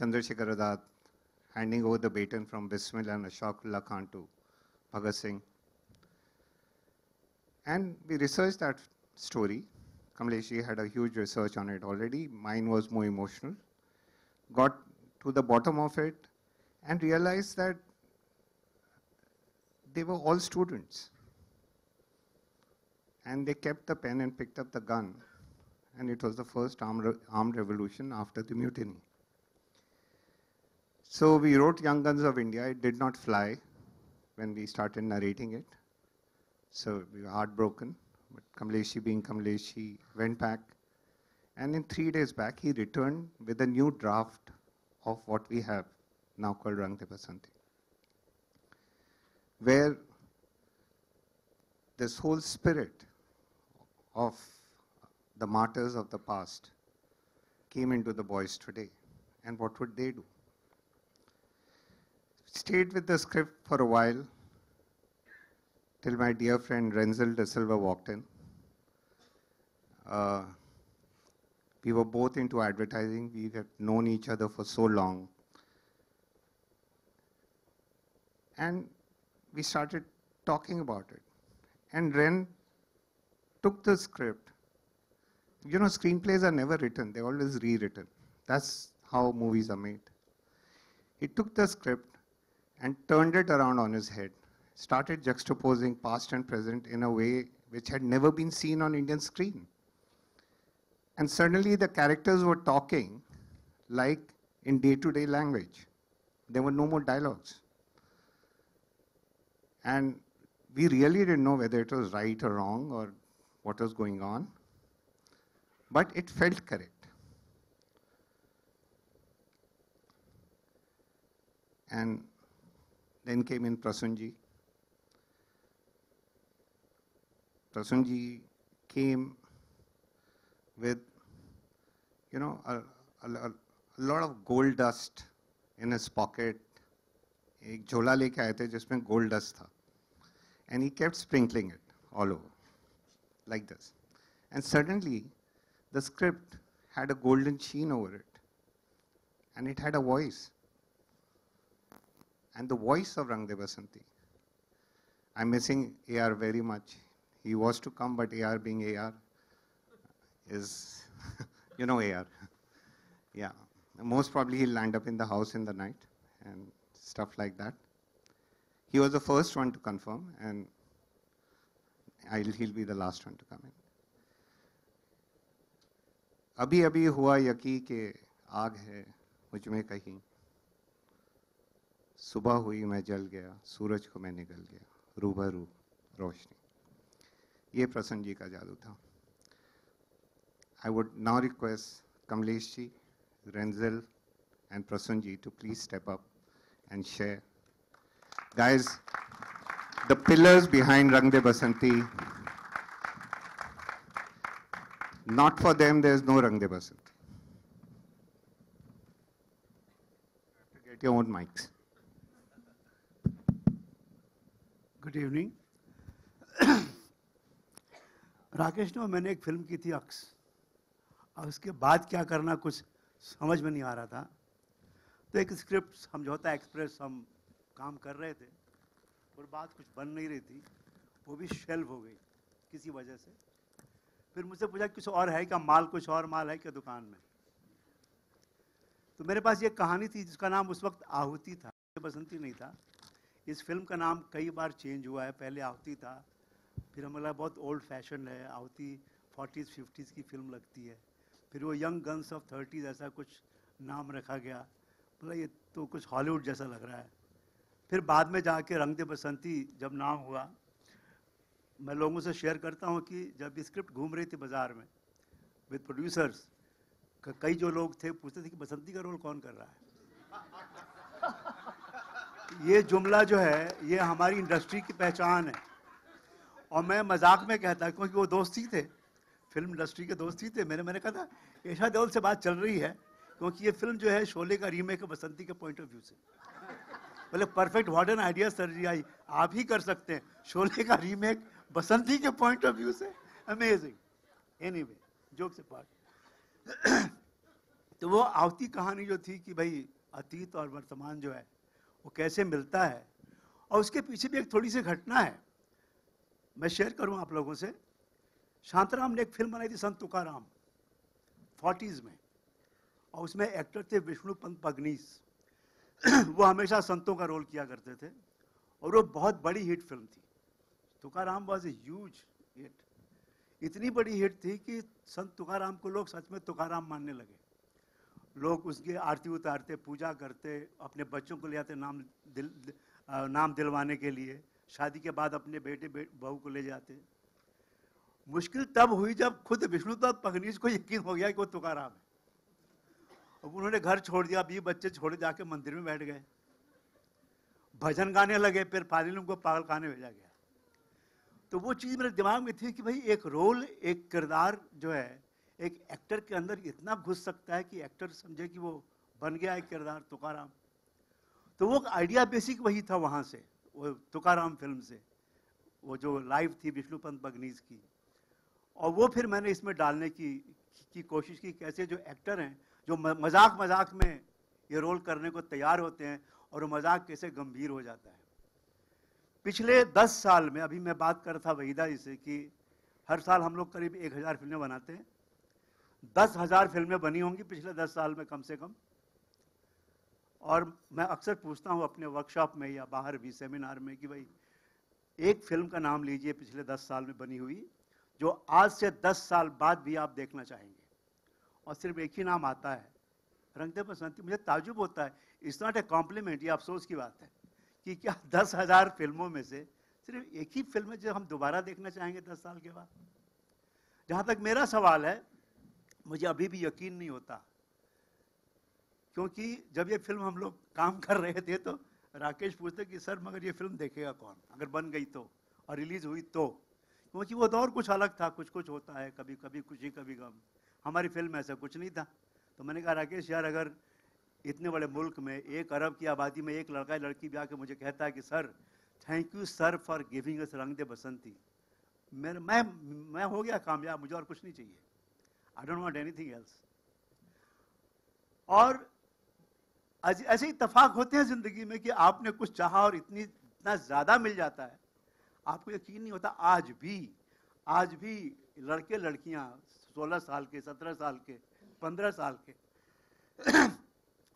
Chandrasekhar Azad handing over the baton from Bismillah and Ashfaqullah Khan to Bhagat Singh. And we researched that story. Kamlesh had a huge research on it already. Mine was more emotional. Got to the bottom of it and realized that they were all students. And they kept the pen and picked up the gun. And it was the first armed revolution after the mutiny. So we wrote Young Guns of India. It did not fly when we started narrating it. So we were heartbroken. But Kamlesh, being Kamlesh, went back. And in 3 days back, he returned with a new draft of what we have now called Rang De Basanti, where this whole spirit of the martyrs of the past came into the boys today. And what would they do? Stayed with the script for a while till my dear friend Renzel De Silva walked in. We were both into advertising. We had known each other for so long. And we started talking about it. And Ren took the script. You know, screenplays are never written. They're always rewritten. That's how movies are made. He took the script and turned it around on his head, started juxtaposing past and present in a way which had never been seen on Indian screen. And suddenly the characters were talking like in day-to-day language. There were no more dialogues. And we really didn't know whether it was right or wrong or what was going on. But it felt correct. And then came in Prasunji. Prasunji came with, you know, a lot of gold dust in his pocket. एक झोला लेके आए थे जिसमें gold dust था. And he kept sprinkling it all over, like this. And suddenly, the script had a golden sheen over it. And it had a voice. And the voice of Rang De Basanti. I'm missing AR very much. He was to come, but AR being AR is, you know AR. Yeah. Most probably he'll land up in the house in the night and stuff like that. He was the first one to confirm, and he'll be the last one to come in. अभी अभी हुआ यकी के आग है मुझ में कहीं, सुबह हुई मैं जल गया, सूरज को मैं निगल गया, रूबरू रोशनी. ये प्रसन्न जी का जादू था. I would now request Kamlesh ji, Renzel, and Prasun ji to please step up and share. Guys, the pillars behind Rang De Basanti, not for them, there is no Rang De Basanti. You have to get your own mics. Good evening. Rakesh ने मैंने एक film की थी अक्स, और उसके बाद क्या करना कुछ समझ में नहीं आ रहा था. तो एक स्क्रिप्ट समझौता एक्सप्रेस हम काम कर रहे थे और बात कुछ बन नहीं रही थी, वो भी शेल्व हो गई किसी वजह से. फिर मुझसे पूछा कुछ और है क्या माल, कुछ और माल है क्या दुकान में. तो मेरे पास ये कहानी थी जिसका नाम उस वक्त आहुति था, बसंती नहीं था. इस फिल्म का नाम कई बार चेंज हुआ है. पहले आहुति था, फिर हमें लगा बहुत ओल्ड फैशन है, आहुति 40s 50s की फिल्म लगती है. फिर वो यंग गन्स ऑफ 30s ऐसा कुछ नाम रखा गया. बोला ये तो कुछ हॉलीवुड जैसा लग रहा है. फिर बाद में जाके रंग दे बसंती जब नाम हुआ, मैं लोगों से शेयर करता हूँ कि जब स्क्रिप्ट घूम रही थी बाज़ार में विद प्रोड्यूसर्स, कई जो लोग थे पूछते थे कि बसंती का रोल कौन कर रहा है. ये जुमला जो है ये हमारी इंडस्ट्री की पहचान है. और मैं मजाक में कहता क्योंकि वो दोस्ती थे, फिल्म इंडस्ट्री के दोस्ती थे. मैंने कहा था ईशा देओल से बात चल रही है क्योंकि ये फिल्म जो है शोले का रीमेक है बसंती के पॉइंट ऑफ व्यू से. बोले perfect, what an idea sir ji, आप ही कर सकते हैं शोले का रीमेक बसंती के पॉइंट ऑफ व्यू से. अमेजिंग. एनीवे, जोक से पार्ट. तो वो आवती कहानी जो थी कि भाई अतीत और वर्तमान जो है वो कैसे मिलता है, और उसके पीछे भी एक थोड़ी सी घटना है, मैं शेयर करूं आप लोगों से। शांताराम ने एक फिल्म बनाई थी संत तुकाराम 40s में, और उसमें एक्टर थे विष्णु पंत पगनीस। वो हमेशा संतों का रोल किया करते थे, और वो बहुत बड़ी हिट फिल्म थी। Tukaram was a huge hit, इतनी बड़ी हिट थी कि संत तुकाराम को लोग सच में तुकाराम मानने लगे। लोग उसकी आरती उतारते, पूजा करते, अपने बच्चों को ले आते नाम दिलवाने के लिए, शादी के बाद अपने बेटे बहू को ले जाते। मुश्किल तब हुई जब खुद विष्णुदत्त पगनीस को यकीन हो गया कि वो तुकाराम है। अब उन्होंने घर छोड़ दिया, 20 बच्चे छोड़े, जाके मंदिर में बैठ गए, भजन गाने लगे, फिर फाइनली उनको पागल खाने भेजा गया। तो वो चीज़ मेरे दिमाग में थी कि भाई एक रोल, एक किरदार जो है एक एक्टर के अंदर इतना घुस सकता है कि एक्टर समझे कि वो बन गया एक किरदार तुकाराम। तो वो आइडिया बेसिक वही था वहाँ से, वो तुकाराम फिल्म से, वो जो लाइव थी विष्णुपंत पगनीस की। और वो फिर मैंने इसमें डालने की कोशिश की, कैसे जो एक्टर हैं जो मजाक में ये रोल करने को तैयार होते हैं, और वो मजाक कैसे गंभीर हो जाता है। पिछले 10 साल में, अभी मैं बात कर रहा था वहीदा जी से कि हर साल हम लोग करीब 1000 फिल्में बनाते हैं, 10,000 फिल्में बनी होंगी पिछले 10 साल में कम से कम। और मैं अक्सर पूछता हूँ अपने वर्कशॉप में या बाहर भी सेमिनार में कि भाई एक फिल्म का नाम लीजिए पिछले 10 साल में बनी हुई, जो आज से 10 साल बाद भी आप देखना चाहेंगे, और सिर्फ एक ही नाम आता है, रंग दे बसंती। मुझे ताजुब होता है, इट्स नॉट ए कॉम्प्लीमेंट, ये अफसोस की बात है कि क्या 10,000 फिल्मों में से सिर्फ एक ही फिल्म है जो हम दोबारा देखना चाहेंगे 10 साल के बाद। जहाँ तक मेरा सवाल है, मुझे अभी भी यकीन नहीं होता, क्योंकि जब ये फिल्म हम लोग काम कर रहे थे तो राकेश पूछते कि सर मगर ये फिल्म देखेगा कौन, अगर बन गई तो और रिलीज हुई तो, क्योंकि वो दौर कुछ अलग था, कुछ कुछ होता है, कभी कभी खुशी कभी गम। हमारी फिल्म ऐसा कुछ नहीं था। तो मैंने कहा राकेश यार, अगर इतने बड़े मुल्क में 1 अरब की आबादी में एक लड़का लड़की भी आके मुझे कहता है कि sir thank you sir for giving us रंग दे बसंती, मैं हो गया कामयाब, मुझे और कुछ नहीं चाहिए। I don't want anything else. और ऐसे इत्तेफाक होते हैं जिंदगी में कि आपने कुछ चाहा और इतना ज्यादा मिल जाता है, आपको यकीन नहीं होता। आज भी लड़के लड़कियां 16 साल के, 17 साल के, 15 साल के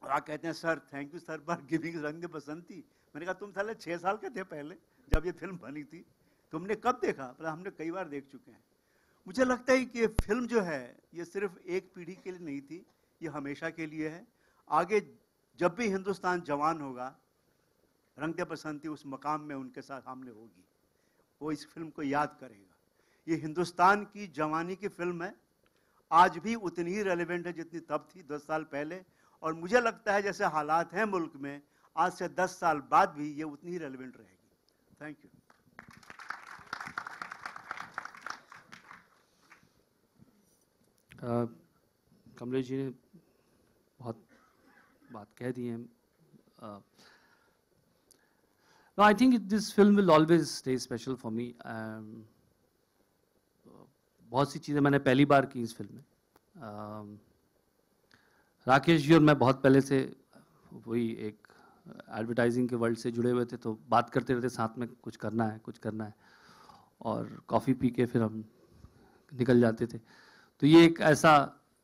और आप कहते हैं sir thank you sir for giving रंग दे बसंती। मैंने कहा तुम साले 6 साल के थे पहले जब ये फिल्म बनी थी, तुमने कब देखा? मतलब हमने कई बार देख चुके हैं। मुझे लगता है कि ये फिल्म जो है ये सिर्फ एक पीढ़ी के लिए नहीं थी, ये हमेशा के लिए है। आगे जब भी हिंदुस्तान जवान होगा, रंग दे बसंती उस मकाम में उनके साथ सामने होगी, वो इस फिल्म को याद करेगा। ये हिंदुस्तान की जवानी की फिल्म है, आज भी उतनी ही रेलेवेंट है जितनी तब थी 10 साल पहले। और मुझे लगता है जैसे हालात हैं मुल्क में, आज से 10 साल बाद भी ये उतनी ही रेलेवेंट रहेगी। Thank you. कमलेश जी ने बहुत बात कह दी है। No, I think this film will always stay special for me. बहुत सी चीज़ें मैंने पहली बार की इस फिल्म में। राकेश जी और मैं बहुत पहले से वही एक एडवर्टाइजिंग के वर्ल्ड से जुड़े हुए थे, तो बात करते रहते साथ में कुछ करना है, और कॉफ़ी पी के फिर हम निकल जाते थे। तो ये एक ऐसा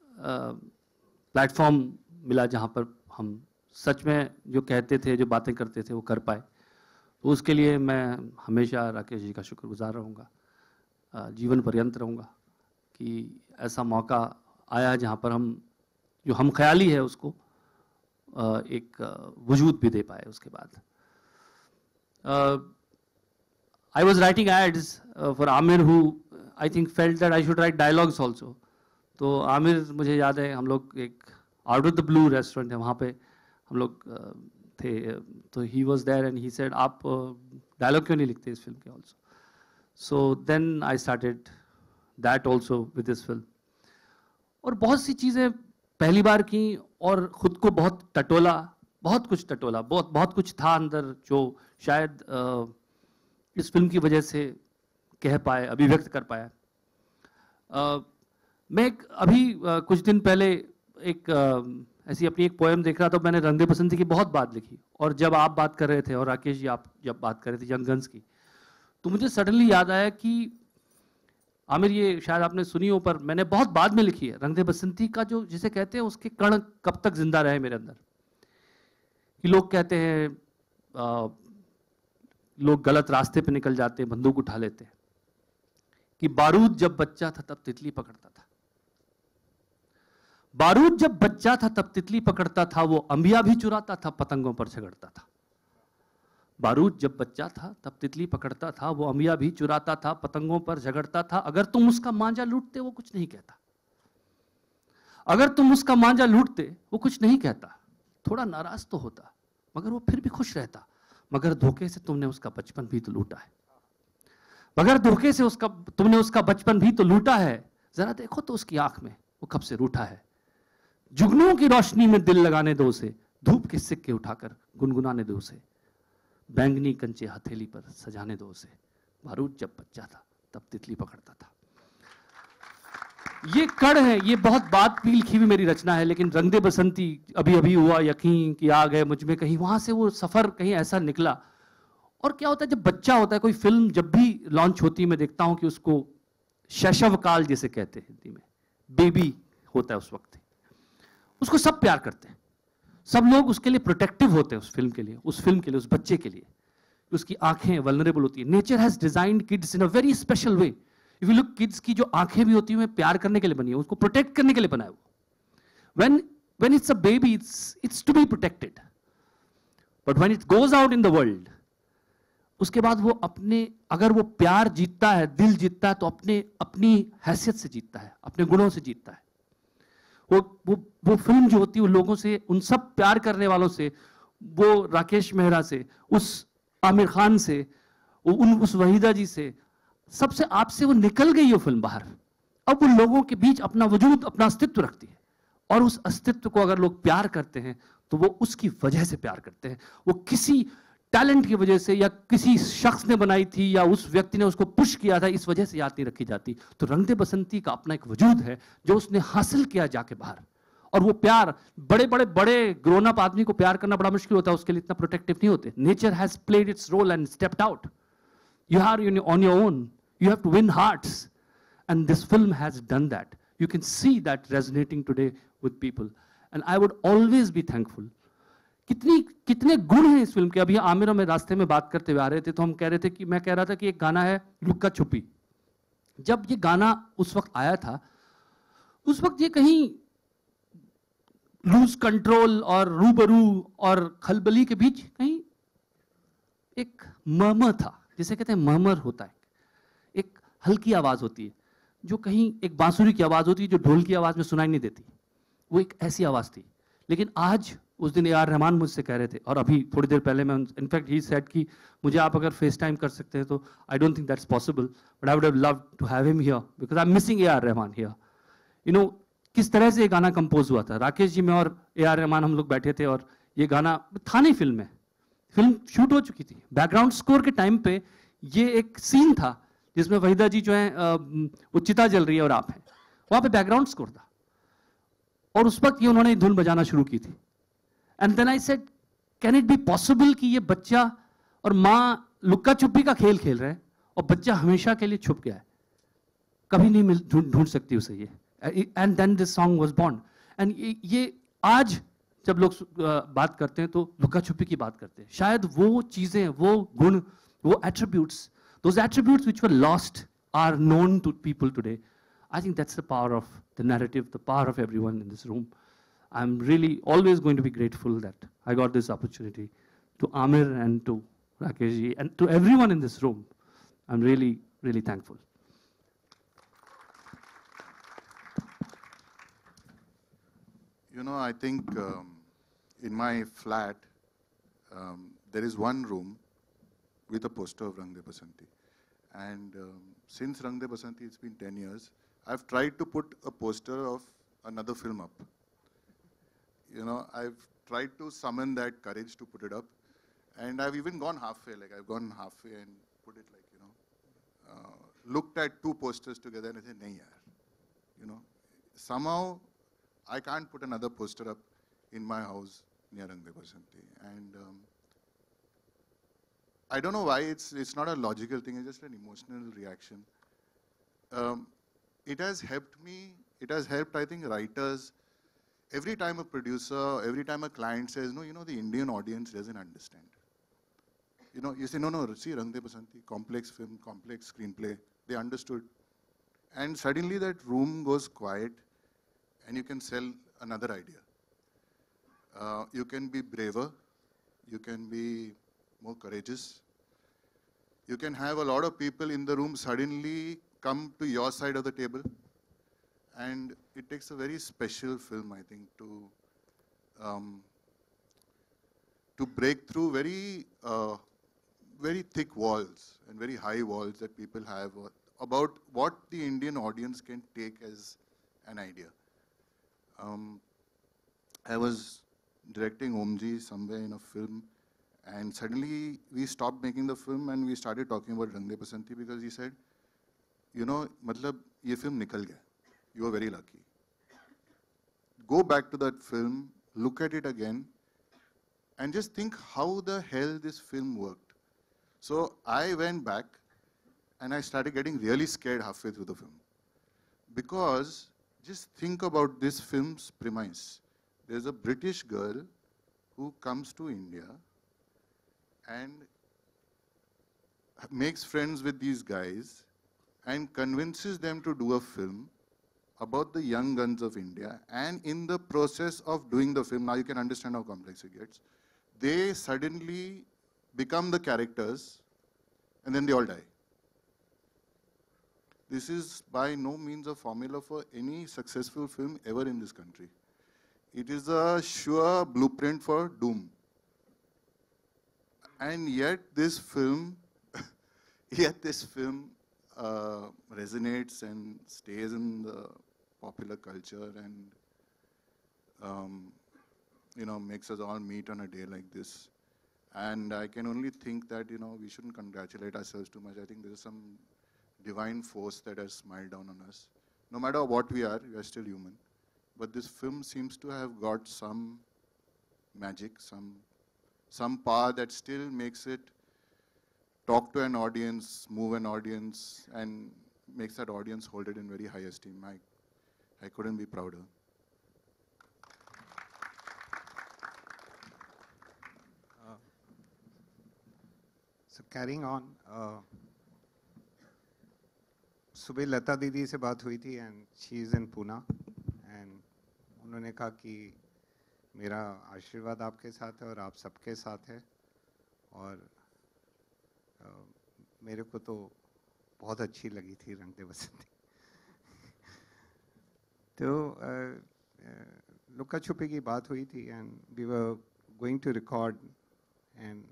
प्लेटफॉर्म मिला जहाँ पर हम सच में जो कहते थे, जो बातें करते थे, वो कर पाए। तो उसके लिए मैं हमेशा राकेश जी का शुक्रगुजार रहूँगा, जीवन पर्यंत रहूँगा कि ऐसा मौका आया जहाँ पर हम जो हम ख्याली है उसको एक वजूद भी दे पाए। उसके बाद I was writing ads for Amir, who I think felt that I should write dialogues also. तो आमिर मुझे याद है, हम लोग एक out of the blue restaurant है, वहाँ पे हम लोग थे, तो he was there and he said आप डायलॉग क्यों नहीं लिखते इस फिल्म के also. So then I started that also with this film. और बहुत सी चीज़ें पहली बार की, और ख़ुद को बहुत टटोला, बहुत कुछ टटोला, बहुत कुछ था अंदर जो शायद इस फिल्म की वजह से कह पाए, अभिव्यक्त कर पाया। मैं अभी कुछ दिन पहले एक ऐसी अपनी एक पोएम देख रहा था, मैंने रंग दे बसंती की बहुत बात लिखी, और जब आप बात कर रहे थे और राकेश जी आप जब बात कर रहे थे यंग गन्स की, तो मुझे सडनली याद आया कि आमिर, ये शायद आपने सुनी हो पर मैंने बहुत बाद में लिखी है। रंग दे बसंती का जो जिसे कहते हैं उसके कण कब तक जिंदा रहे मेरे अंदर, कि लोग कहते हैं लोग गलत रास्ते पे निकल जाते हैं, बंदूक उठा लेते हैं, कि बारूद जब बच्चा था तब तितली पकड़ता था, बारूद जब बच्चा था तब तितली पकड़ता था, वो अंबिया भी चुराता था, पतंगों पर झगड़ता था। बारूद जब बच्चा था तब तितली पकड़ता था, वो अंबिया भी चुराता था, पतंगों पर झगड़ता था। अगर तुम उसका मांझा लूटते वो कुछ नहीं कहता, अगर तुम उसका मांझा लूटते वो कुछ नहीं कहता, थोड़ा नाराज तो होता मगर वो फिर भी खुश रहता। मगर धोखे से तुमने उसका बचपन भी तो लूटा है, मगर धोखे से तुमने उसका बचपन भी तो लूटा है। जरा देखो तो उसकी आंख में वो कब से रूठा है। जुगनुओं की रोशनी में दिल लगाने दो उसे, धूप के सिक्के उठाकर गुनगुनाने दो उसे, बैंगनी कंचे हथेली पर सजाने दो उसे। बारूद जब बच्चा था तब तितली पकड़ता था। ये कड़ है, ये बहुत बात भी लिखी हुई मेरी रचना है, लेकिन रंग दे बसंती अभी अभी हुआ यकीन कि आ गए मुझ में कहीं, वहां से वो सफर कहीं ऐसा निकला। और क्या होता है जब बच्चा होता है, कोई फिल्म जब भी लॉन्च होती है, मैं देखता हूं कि उसको शैशव काल जिसे कहते हैं हिंदी में, बेबी होता है उस वक्त, उसको सब प्यार करते हैं, सब लोग उसके लिए प्रोटेक्टिव होते हैं, उस फिल्म के लिए, उस बच्चे के लिए। उसकी आंखें वल्नरेबल होती है। Nature has designed kids in a very special way. If you look, kids की जो आंखें भी होती है प्यार करने के लिए बनी है, उसको प्रोटेक्ट करने के लिए बनाया वो। when it's a baby, it's to be protected, but when it goes out in the world, उसके बाद वो अपने, अगर वो प्यार जीतता है, दिल जीतता है, तो अपनी हैसियत से जीतता है, अपने गुणों से जीतता है। वो फिल्म जो होती है, वो लोगों से, उन सब प्यार करने वालों से, वो राकेश मेहरा से, उस आमिर खान से, उस वहीदा जी से, सबसे आपसे वो निकल गई वो फिल्म बाहर। अब उन लोगों के बीच अपना वजूद, अपना अस्तित्व रखती है, और उस अस्तित्व को अगर लोग प्यार करते हैं तो वो उसकी वजह से प्यार करते हैं। वो किसी टैलेंट की वजह से या किसी शख्स ने बनाई थी या उस व्यक्ति ने उसको पुश किया था, इस वजह से याद नहीं रखी जाती। तो रंग दे बसंती का अपना एक वजूद है जो उसने हासिल किया जाके बाहर। और वो प्यार, बड़े ग्रोन अप आदमी को प्यार करना बड़ा मुश्किल होता है, उसके लिए इतना प्रोटेक्टिव नहीं होते। Nature has played its role and stepped out. You are on your own, you have to win hearts, and this film has done that. You can see that resonating today with people, and I would always be thankful. कितने गुण हैं इस film के। अभी आमिर और मैं रास्ते में बात करते हुए आ रहे थे, तो हम कह रहे थे कि, मैं कह रहा था कि एक गाना है लुक्का छुपी। जब ये गाना उस वक्त आया था, उस वक्त ये कहीं लूज कंट्रोल और रूबरू और खलबली के बीच कहीं एक मर्मर था, जिसे कहते हैं मर्मर होता है, एक हल्की आवाज होती है, जो कहीं एक बांसुरी की आवाज होती है जो ढोल की आवाज में सुनाई नहीं देती। वो एक ऐसी आवाज थी। लेकिन आज, उस दिन ए.आर. रहमान मुझसे कह रहे थे, और अभी थोड़ी देर पहले मैं, इनफैक्ट ही सेड कि मुझे आप अगर फेस टाइम कर सकते हैं तो I don't think that's possible, but I would have loved to have him here because I am missing A R. Rahman here. You know, किस तरह से ये गाना कंपोज हुआ था। राकेश जी, मैं और ए.आर. रहमान हम लोग बैठे थे, और ये गाना था नहीं फिल्म में, फिल्म शूट हो चुकी थी। बैकग्राउंड स्कोर के टाइम पे ये एक सीन था जिसमें वहीदा जी जो है वो चिता जल रही है और आप हैं, वहां पे बैकग्राउंड स्कोर था, और उस वक्त ये उन्होंने धुन बजाना शुरू की थी। And then I said, can it be possible कि ये बच्चा और माँ लुक्का छुपी का खेल खेल रहे हैं और बच्चा हमेशा के लिए छुप गया है, कभी नहीं ढूंढ सकती उसे ये। And then this song was born. एंड ये आज जब लोग बात करते हैं तो लुक्का छुपी की बात करते हैं। शायद वो चीजें, वो गुण, वो attributes, those attributes which were lost are known to people today. I think that's the power of the narrative, the power of everyone in this room. I'm really always going to be grateful that I got this opportunity. To Amir and to Rakesh ji and to everyone in this room, I'm really, really thankful. You know, I think in my flat, there is one room with a poster of Rang De Basanti. And since Rang De Basanti, it's been 10 years, I've tried to put a poster of another film up. You know, I've tried to summon that courage to put it up. And I've even gone halfway, like I've gone halfway and put it like, you know, looked at two posters together and I said, nahi yaar. You know, somehow I can't put another poster up in my house near Rang De Basanti. And I don't know why it's not a logical thing, it's just an emotional reaction. It has helped me, it has helped, I think, writers. Every time a producer, every time a client says, no, the Indian audience doesn't understand. You say, no, see, Rang De Basanti, complex film, complex screenplay, they understood. And suddenly that room goes quiet and you can sell another idea. You can be braver, you can be more courageous. You can have a lot of people in the room suddenly come to your side of the table. And it takes a very special film, I think, to break through very thick walls and very high walls that people have about what the Indian audience can take as an idea. I was directing Omji somewhere in a film, and suddenly we stopped making the film and we started talking about Rang De Basanti because he said, matlab, ye film nikal gaya. You were very lucky. Go back to that film, look at it again, and just think how the hell this film worked. So I went back and I started getting really scared halfway through the film. Because just think about this film's premise. There's a British girl who comes to India and makes friends with these guys and convinces them to do a film about the young guns of India. And in the process of doing the film, now you can understand how complex it gets, they suddenly become the characters and then they all die. This is by no means a formula for any successful film ever in this country. It is a sure blueprint for doom. And yet this film, resonates and stays in the popular culture and, makes us all meet on a day like this. And I can only think that, we shouldn't congratulate ourselves too much. I think there's some divine force that has smiled down on us. No matter what we are still human. But this film seems to have got some magic, some power that still makes it talk to an audience, move an audience, and makes that audience hold it in very high esteem. I couldn't be prouder. So carrying on, सुबह लता दीदी से बात हुई थी and she is in Poona and उन्होंने कहा कि मेरा आशीर्वाद आपके साथ है और आप सबके साथ है और मेरे को तो बहुत अच्छी लगी थी रंग दे बसंती तो लुका छुपी की बात हुई थी and we were going to record and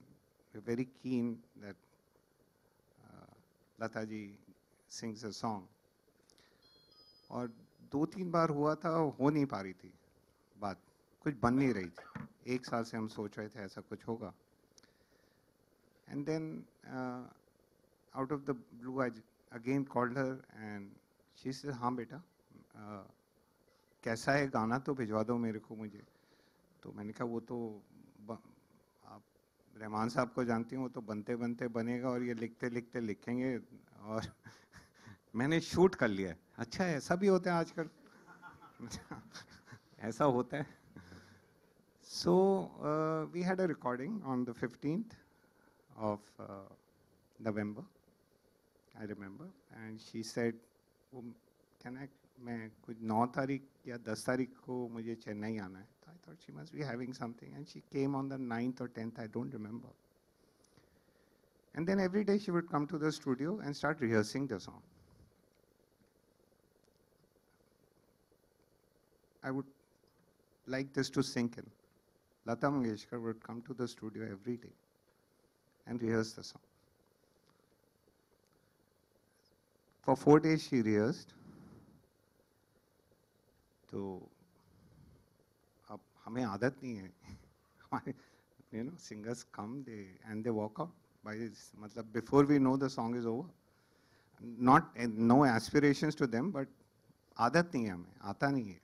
we very keen that Lata ji sings a song और 2-3 बार हुआ था हो नहीं पा रही थी बात कुछ बन नहीं रही थी एक साल से हम सोच रहे थे ऐसा कुछ होगा and then out of the blue I again called her and she said हाँ बेटा कैसा है गाना तो भिजवा दो मेरे को मुझे तो मैंने कहा वो तो आप रहमान साहब को जानती हूँ वो तो बनते बनते बनेगा और ये लिखते लिखते लिखेंगे और मैंने शूट कर लिया अच्छा है ऐसा भी होता है आजकल ऐसा होता है so we had a recording on the 15th of November I remember and she said can I मैं कुछ 9 तारीख या 10 तारीख को मुझे चेन्नई आना है I thought she must be having something and she came on the 9th or 10th I don't remember and then every day she would come to the studio and start rehearsing the song I would like this to sink in. Lata Mangeshkar would come to the studio every day and rehearse the song. For 4 days she rehearsed. तो अब हमें आदत नहीं है. Singers come and they walk out. मतलब before we know the song is over. No aspirations to them, but आदत नहीं है हमें, आता नहीं है.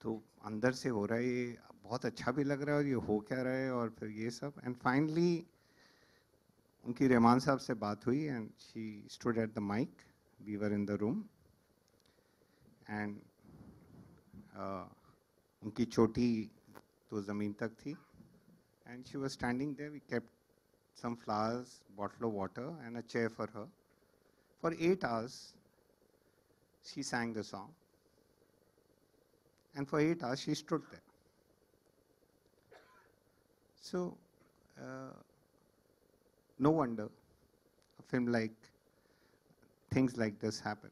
तो अंदर से हो रहा है ये बहुत अच्छा भी लग रहा है और ये हो क्या रहा है और फिर ये सब एंड फाइनली उनकी रहमान साहब से बात हुई and she stood at the mic we were in the room and उनकी चोटी तो ज़मीन तक थी and she was standing there we kept some flowers, bottle of water and a chair for her. For 8 hours, she sang the song. And for 8 hours, she stood there. So, no wonder a film like, things like this happen.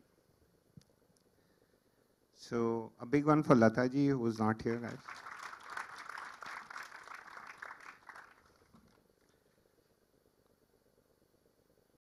So, a big one for Lata ji, who is not here, guys.